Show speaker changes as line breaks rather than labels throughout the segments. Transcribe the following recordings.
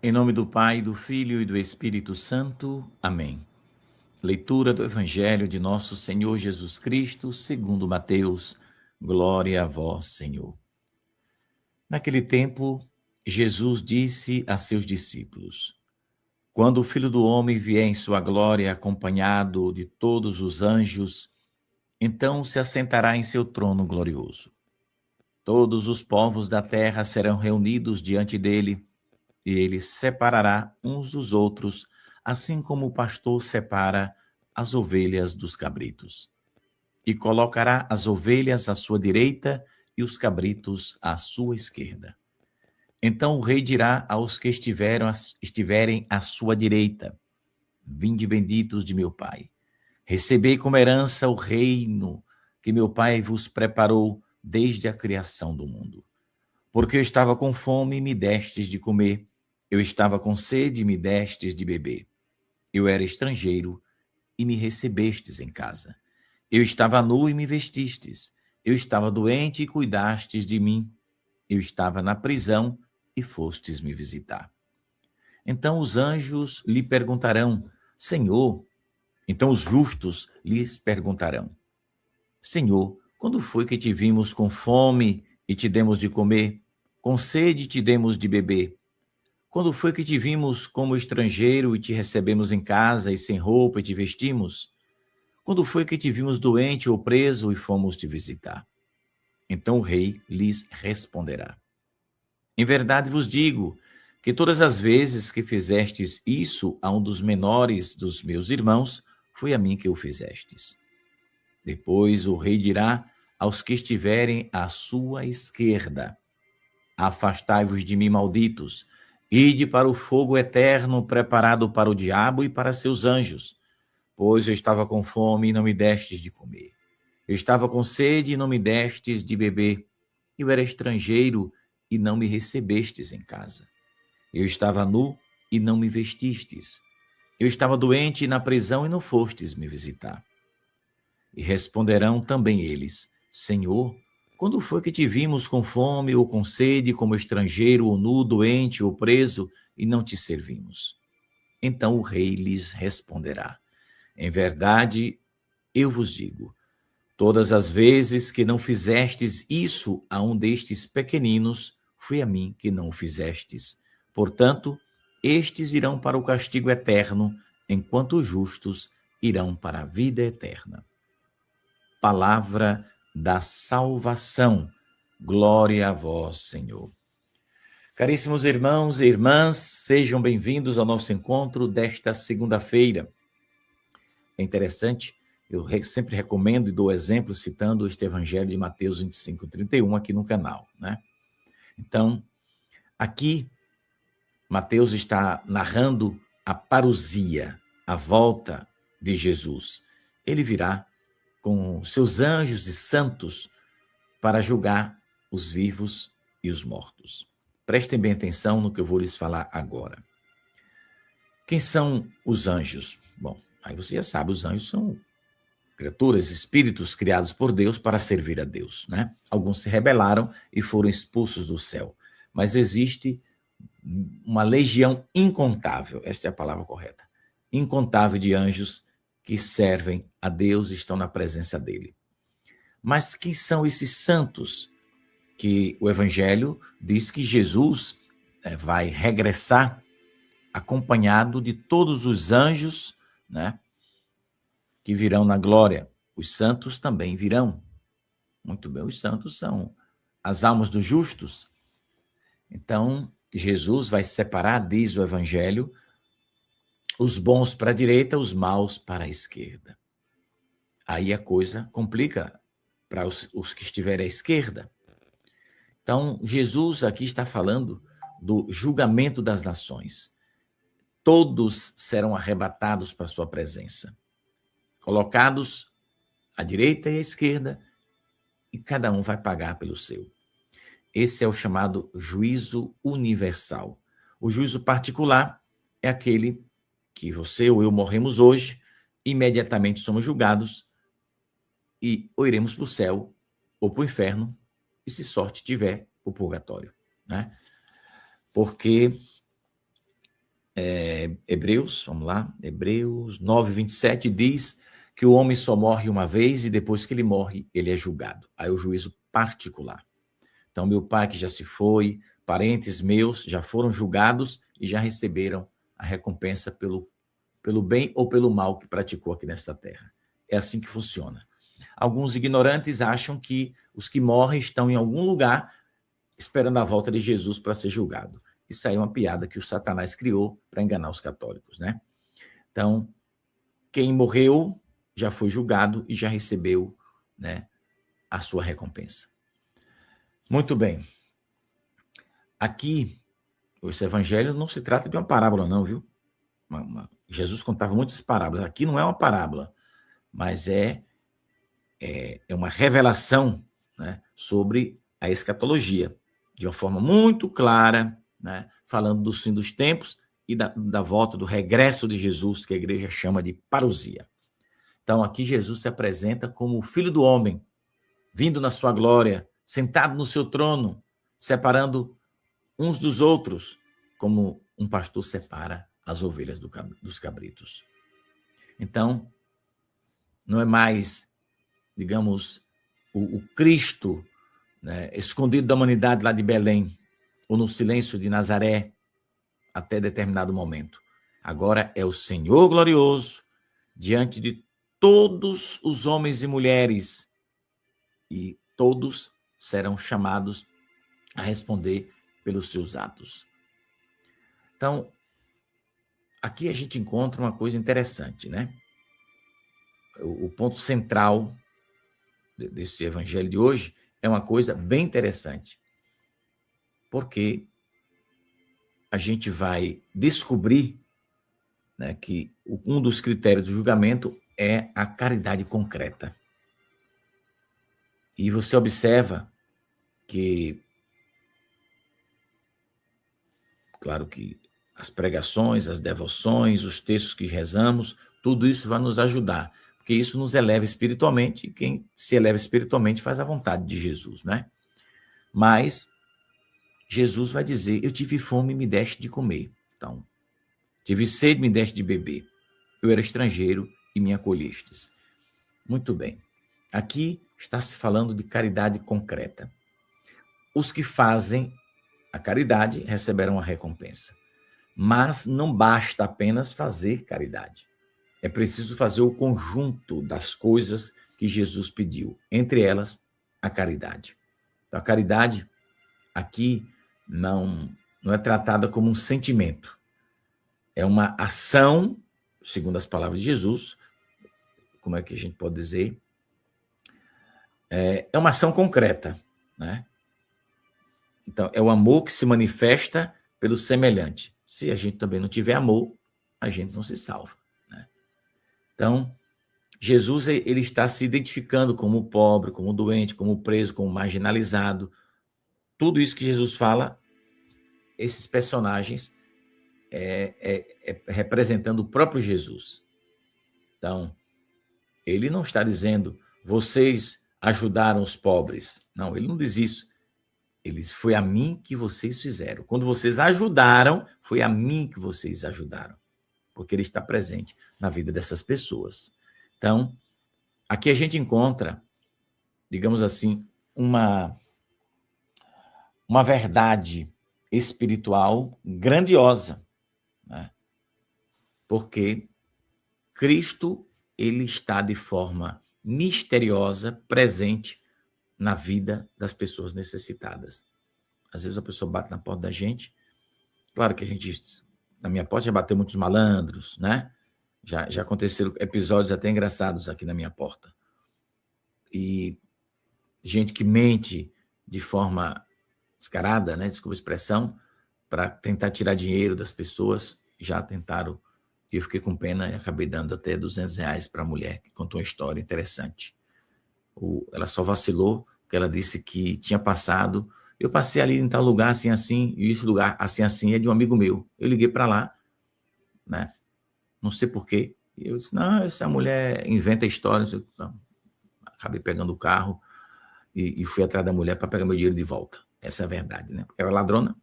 Em nome do Pai, do Filho e do Espírito Santo. Amém. Leitura do Evangelho de nosso Senhor Jesus Cristo, segundo Mateus. Glória a vós, Senhor. Naquele tempo, Jesus disse a seus discípulos: Quando o Filho do Homem vier em sua glória, acompanhado de todos os anjos, então se assentará em seu trono glorioso. Todos os povos da terra serão reunidos diante dele, e ele separará uns dos outros, assim como o pastor separa as ovelhas dos cabritos. E colocará as ovelhas à sua direita e os cabritos à sua esquerda. Então o rei dirá aos que estiverem à sua direita: Vinde benditos de meu Pai. Recebei como herança o reino que meu Pai vos preparou desde a criação do mundo. Porque eu estava com fome e me destes de comer. Eu estava com sede e me destes de beber. Eu era estrangeiro e me recebestes em casa. Eu estava nu e me vestistes. Eu estava doente e cuidastes de mim. Eu estava na prisão e fostes me visitar. Então os anjos lhe perguntarão: Senhor. Então os justos lhes perguntarão: Senhor, quando foi que te vimos com fome e te demos de comer, com sede e te demos de beber? Quando foi que te vimos como estrangeiro e te recebemos em casa e sem roupa e te vestimos? Quando foi que te vimos doente ou preso e fomos te visitar? Então o rei lhes responderá: Em verdade vos digo que todas as vezes que fizestes isso a um dos menores dos meus irmãos, foi a mim que o fizestes. Depois o rei dirá aos que estiverem à sua esquerda: Afastai-vos de mim, malditos, ide para o fogo eterno preparado para o diabo e para seus anjos. Pois eu estava com fome e não me destes de comer. Eu estava com sede e não me destes de beber. Eu era estrangeiro e não me recebestes em casa. Eu estava nu e não me vestistes. Eu estava doente e na prisão e não fostes me visitar. E responderão também eles: Senhor, quando foi que te vimos com fome ou com sede, como estrangeiro ou nu, doente ou preso, e não te servimos? Então o rei lhes responderá: Em verdade, eu vos digo, todas as vezes que não fizestes isso a um destes pequeninos, foi a mim que não o fizestes. Portanto, estes irão para o castigo eterno, enquanto os justos irão para a vida eterna. Palavra da salvação. Glória a vós, Senhor. Caríssimos irmãos e irmãs, sejam bem-vindos ao nosso encontro desta segunda-feira. É interessante, eu sempre recomendo e dou exemplo citando este Evangelho de Mateus 25:31 aqui no canal, né? Então, aqui, Mateus está narrando a parousia, a volta de Jesus. Ele virá com seus anjos e santos para julgar os vivos e os mortos. Prestem bem atenção no que eu vou lhes falar agora. Quem são os anjos? Bom, aí você já sabe, os anjos são criaturas, espíritos criados por Deus para servir a Deus, né? Alguns se rebelaram e foram expulsos do céu, mas existe uma legião incontável, esta é a palavra correta, incontável de anjos que servem a Deus e estão na presença dele. Mas quem são esses santos que o Evangelho diz que Jesus vai regressar acompanhado de todos os anjos, né, que virão na glória? Os santos também virão. Muito bem, os santos são as almas dos justos. Então, Jesus vai separar, diz o Evangelho, os bons para a direita, os maus para a esquerda. Aí a coisa complica para os que estiverem à esquerda. Então, Jesus aqui está falando do julgamento das nações. Todos serão arrebatados para sua presença, colocados à direita e à esquerda, e cada um vai pagar pelo seu. Esse é o chamado juízo universal. O juízo particular é aquele que você ou eu morremos hoje, imediatamente somos julgados e ou iremos para o céu ou para o inferno, e se sorte tiver, o purgatório, né? Porque Hebreus, vamos lá, Hebreus 9:27 diz que o homem só morre uma vez e depois que ele morre, ele é julgado. Aí o juízo particular. Então, meu pai que já se foi, parentes meus já foram julgados e já receberam a recompensa pelo bem ou pelo mal que praticou aqui nesta terra. É assim que funciona. Alguns ignorantes acham que os que morrem estão em algum lugar esperando a volta de Jesus para ser julgado. Isso aí é uma piada que o Satanás criou para enganar os católicos, né? Então, quem morreu já foi julgado e já recebeu, né, a sua recompensa. Muito bem. Aqui, esse evangelho não se trata de uma parábola, não, viu? Jesus contava muitas parábolas. Aqui não é uma parábola, mas é uma revelação, né, sobre a escatologia, de uma forma muito clara, né, falando do fim dos tempos e da volta, do regresso de Jesus, que a igreja chama de parousia. Então, aqui Jesus se apresenta como o Filho do Homem, vindo na sua glória, sentado no seu trono, separando uns dos outros, como um pastor separa as ovelhas dos cabritos. Então, não é mais, digamos, o Cristo, né, escondido da humanidade lá de Belém, ou no silêncio de Nazaré, até determinado momento. Agora é o Senhor glorioso, diante de todos os homens e mulheres, e todos serão chamados a responder pelos seus atos. Então, aqui a gente encontra uma coisa interessante, né? O ponto central desse evangelho de hoje é uma coisa bem interessante, porque a gente vai descobrir, né, que um dos critérios do julgamento é a caridade concreta. E você observa que, claro que as pregações, as devoções, os textos que rezamos, tudo isso vai nos ajudar, porque isso nos eleva espiritualmente, e quem se eleva espiritualmente faz a vontade de Jesus, né? Mas Jesus vai dizer, eu tive fome e me deste de comer. Então, tive sede e me deste de beber. Eu era estrangeiro e me acolhestes. Muito bem. Aqui está se falando de caridade concreta. Os que fazem a caridade receberão a recompensa. Mas não basta apenas fazer caridade. É preciso fazer o conjunto das coisas que Jesus pediu, entre elas a caridade. Então, a caridade aqui não é tratada como um sentimento. É uma ação, segundo as palavras de Jesus, como é que a gente pode dizer? É uma ação concreta, né? Então, é o amor que se manifesta pelo semelhante. Se a gente também não tiver amor, a gente não se salva, né? Então, Jesus ele está se identificando como pobre, como doente, como preso, como marginalizado. Tudo isso que Jesus fala, esses personagens representando o próprio Jesus. Então, ele não está dizendo, vocês ajudaram os pobres. Não, ele não diz isso. Ele diz, foi a mim que vocês fizeram. Quando vocês ajudaram, foi a mim que vocês ajudaram. Porque ele está presente na vida dessas pessoas. Então, aqui a gente encontra, digamos assim, uma verdade espiritual grandiosa, né? Porque Cristo, ele está de forma misteriosa presente na vida das pessoas necessitadas. Às vezes a pessoa bate na porta da gente, claro que a gente, na minha porta já bateu muitos malandros, né? Já aconteceram episódios até engraçados aqui na minha porta. E gente que mente de forma descarada, né? Desculpa a expressão, para tentar tirar dinheiro das pessoas, já tentaram. E eu fiquei com pena e acabei dando até R$200 para a mulher, que contou uma história interessante. Ela só vacilou, porque ela disse que tinha passado. Eu passei ali em tal lugar, assim, assim, e esse lugar, assim, assim, é de um amigo meu. Eu liguei para lá, né? não sei porquê. E eu disse, não, essa mulher inventa histórias. Não. Acabei pegando o carro e fui atrás da mulher para pegar meu dinheiro de volta. Essa é a verdade, né? Porque era ladrona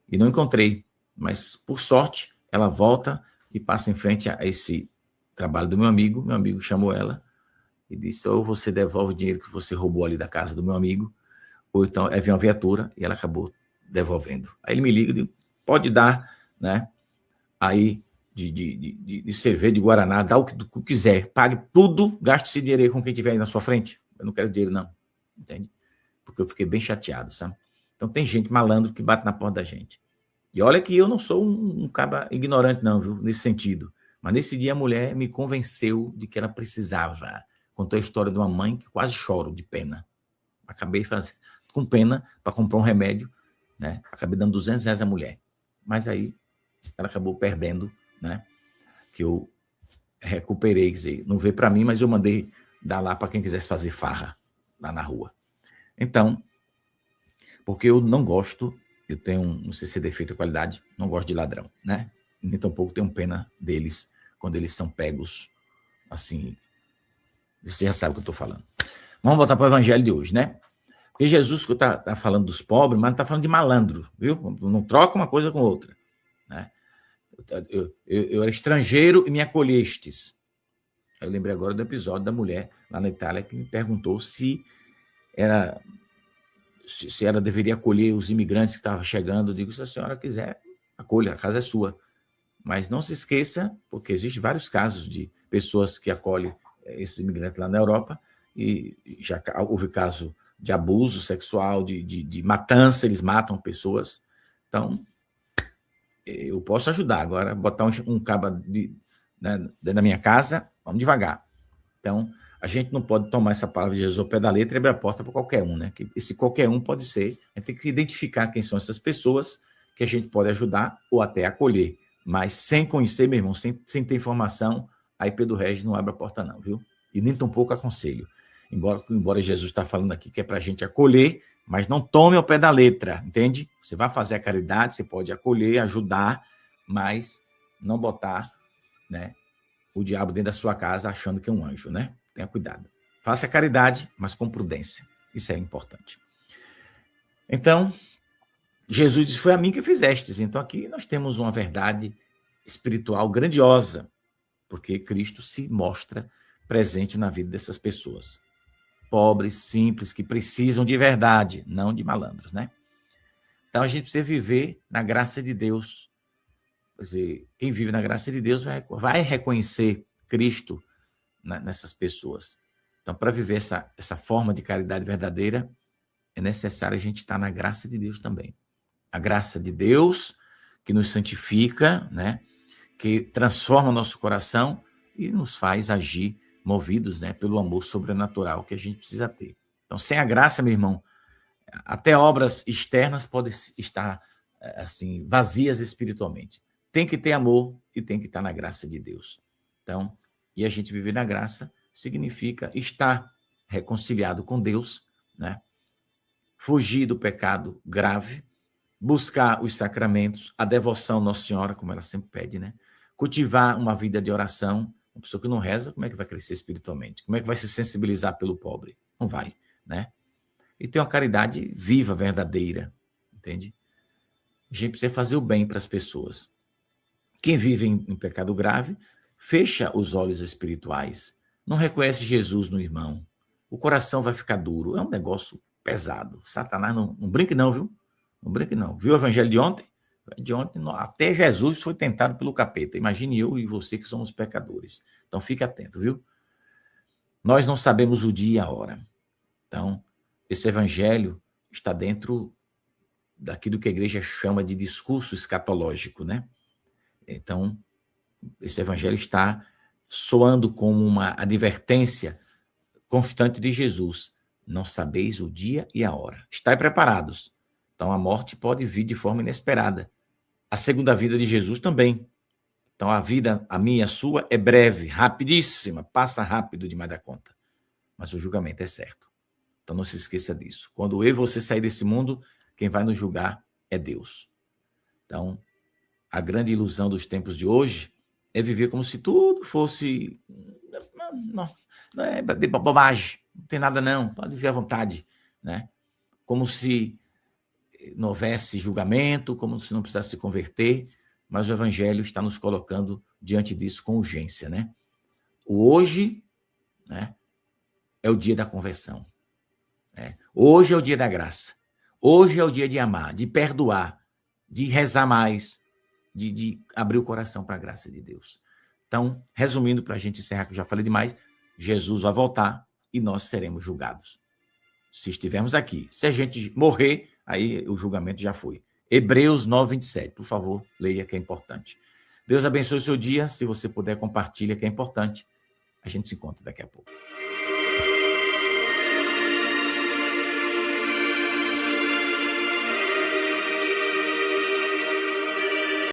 e não encontrei. Mas, por sorte, ela volta e passa em frente a esse trabalho do meu amigo. Meu amigo chamou ela e disse, ou você devolve o dinheiro que você roubou ali da casa do meu amigo, ou então havia uma viatura e ela acabou devolvendo. Aí ele me liga e diz, pode dar, né? Aí de cerveja, de guaraná, dá o que quiser, pague tudo, gaste esse dinheiro aí com quem tiver aí na sua frente. Eu não quero dinheiro, não. Entende? Porque eu fiquei bem chateado, sabe? Então tem gente malandro que bate na porta da gente. E olha que eu não sou um cara ignorante, não, viu? Nesse sentido. Mas nesse dia a mulher me convenceu de que ela precisava. Contou a história de uma mãe que quase choro de pena. Acabei fazendo com pena para comprar um remédio, né? Acabei dando R$200 à mulher. Mas aí ela acabou perdendo, né? Que eu recuperei, quer dizer, não veio para mim, mas eu mandei dar lá para quem quisesse fazer farra lá na rua. Então, porque eu não gosto, eu tenho, não sei se é defeito ou qualidade, não gosto de ladrão, né? Nem tampouco tenho pena deles quando eles são pegos, assim, você já sabe o que eu estou falando. Vamos voltar para o evangelho de hoje, né? Porque Jesus está falando dos pobres, mas não está falando de malandro, viu? Não troca uma coisa com outra, né? Eu era estrangeiro e me acolhestes. Eu lembrei agora do episódio da mulher lá na Itália que me perguntou se ela deveria acolher os imigrantes que estavam chegando. Eu digo, se a senhora quiser, acolha, a casa é sua. Mas não se esqueça, porque existem vários casos de pessoas que acolhem esses imigrantes lá na Europa, e já houve caso de abuso sexual, de matança, eles matam pessoas. Então, eu posso ajudar. Agora, botar um cabo dentro da minha casa, vamos devagar. Então, a gente não pode tomar essa palavra de Jesus ao pé da letra e abrir a porta para qualquer um, né? Esse qualquer um pode ser, a gente tem que identificar quem são essas pessoas que a gente pode ajudar ou até acolher, mas sem conhecer, meu irmão, sem ter informação, a IP do Regis não abre a porta não, viu? E nem tampouco aconselho. Embora Jesus está falando aqui que é para a gente acolher, mas não tome ao pé da letra, entende? Você vai fazer a caridade, você pode acolher, ajudar, mas não botar, né, o diabo dentro da sua casa achando que é um anjo, né? Tenha cuidado. Faça a caridade, mas com prudência. Isso é importante. Então, Jesus disse, foi a mim que fizestes. Então, aqui nós temos uma verdade espiritual grandiosa, porque Cristo se mostra presente na vida dessas pessoas. Pobres, simples, que precisam de verdade, não de malandros, né? Então, a gente precisa viver na graça de Deus. Quer dizer, quem vive na graça de Deus vai reconhecer Cristo nessas pessoas. Então, para viver essa forma de caridade verdadeira, é necessário a gente estar na graça de Deus também. A graça de Deus que nos santifica, né? Que transforma o nosso coração e nos faz agir movidos, né, pelo amor sobrenatural que a gente precisa ter. Então, sem a graça, meu irmão, até obras externas podem estar assim vazias espiritualmente. Tem que ter amor e tem que estar na graça de Deus. Então, e a gente viver na graça significa estar reconciliado com Deus, né? Fugir do pecado grave, buscar os sacramentos, a devoção à Nossa Senhora, como ela sempre pede, né? Cultivar uma vida de oração. Uma pessoa que não reza, como é que vai crescer espiritualmente? Como é que vai se sensibilizar pelo pobre? Não vai, né? E ter uma caridade viva, verdadeira, entende? A gente precisa fazer o bem para as pessoas. Quem vive em pecado grave, fecha os olhos espirituais, não reconhece Jesus no irmão. O coração vai ficar duro. É um negócio pesado. Satanás não brinque não, viu? Não brinque não. Viu o evangelho de ontem? De ontem, até Jesus foi tentado pelo capeta. Imagine eu e você que somos pecadores. Então, fique atento, viu? Nós não sabemos o dia e a hora. Então, esse evangelho está dentro daquilo que a igreja chama de discurso escatológico, né? Então, esse evangelho está soando como uma advertência constante de Jesus. Não sabeis o dia e a hora. Estai preparados. Então, a morte pode vir de forma inesperada. A segunda vida de Jesus também. Então, a vida, a minha e a sua, é breve, rapidíssima, passa rápido demais da conta. Mas o julgamento é certo. Então, não se esqueça disso. Quando eu e você sair desse mundo, quem vai nos julgar é Deus. Então, a grande ilusão dos tempos de hoje é viver como se tudo fosse... Não é bobagem, não tem nada não, pode viver à vontade, né? Como se não houvesse julgamento, como se não precisasse se converter, mas o Evangelho está nos colocando diante disso com urgência, né? O hoje, né, é o dia da conversão, né? Hoje é o dia da graça. Hoje é o dia de amar, de perdoar, de rezar mais, de abrir o coração para a graça de Deus. Então, resumindo, para a gente encerrar, que eu já falei demais, Jesus vai voltar e nós seremos julgados. Se estivermos aqui. Se a gente morrer, aí o julgamento já foi. Hebreus 9, 27. Por favor, leia, que é importante. Deus abençoe o seu dia. Se você puder, compartilha, que é importante. A gente se encontra daqui a pouco.